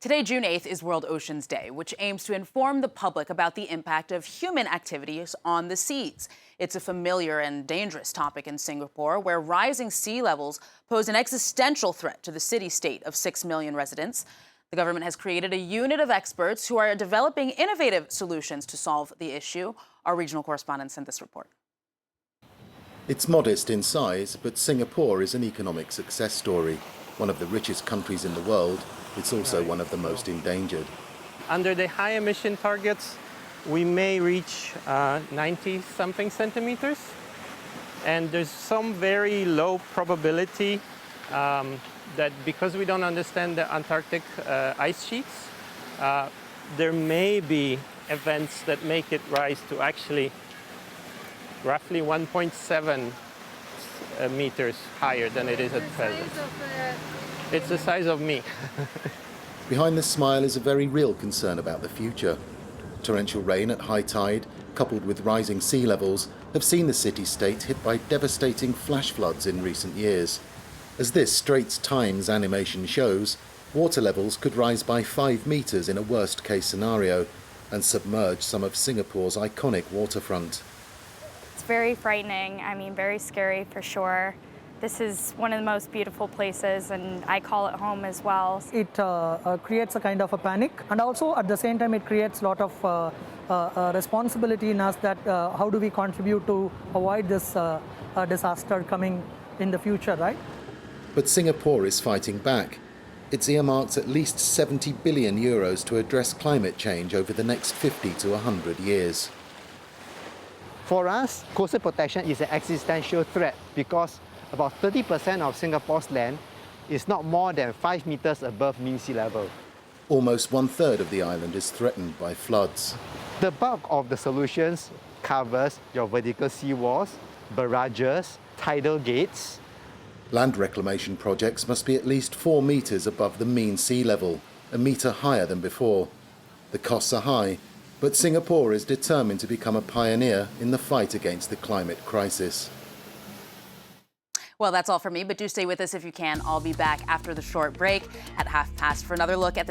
Today, June 8th, is World Oceans Day, which aims to inform the public about the impact of human activities on the seas. It's a familiar and dangerous topic in Singapore, where rising sea levels pose an existential threat to the city-state of 6 million residents. The government has created a unit of experts who are developing innovative solutions to solve the issue. Our regional correspondent sent this report. It's modest in size, but Singapore is an economic success story. One of the richest countries in the world, it's also one of the most endangered. Under the high emission targets, we may reach 90-something centimeters. And there's some very low probability that because we don't understand the Antarctic ice sheets, there may be events that make it rise to actually roughly 1.7 meters higher than it is at present. It's the size of me. Behind this smile is a very real concern about the future. Torrential rain at high tide, coupled with rising sea levels, have seen the city-state hit by devastating flash floods in recent years. As this Straits Times animation shows, water levels could rise by 5 meters in a worst-case scenario and submerge some of Singapore's iconic waterfront. It's very frightening, very scary for sure. This is one of the most beautiful places, and I call it home as well. It creates a kind of a panic, and also at the same time it creates a lot of responsibility in us that how do we contribute to avoid this disaster coming in the future, right? But Singapore is fighting back. It's earmarked at least 70 billion euros to address climate change over the next 50 to 100 years. For us, coastal protection is an existential threat because about 30% of Singapore's land is not more than 5 meters above mean sea level. Almost 1/3 of the island is threatened by floods. The bulk of the solutions covers your vertical seawalls, barrages, tidal gates. Land reclamation projects must be at least 4 meters above the mean sea level, a meter higher than before. The costs are high, but Singapore is determined to become a pioneer in the fight against the climate crisis. Well, that's all for me, but do stay with us if you can. I'll be back after the short break at past for another look at the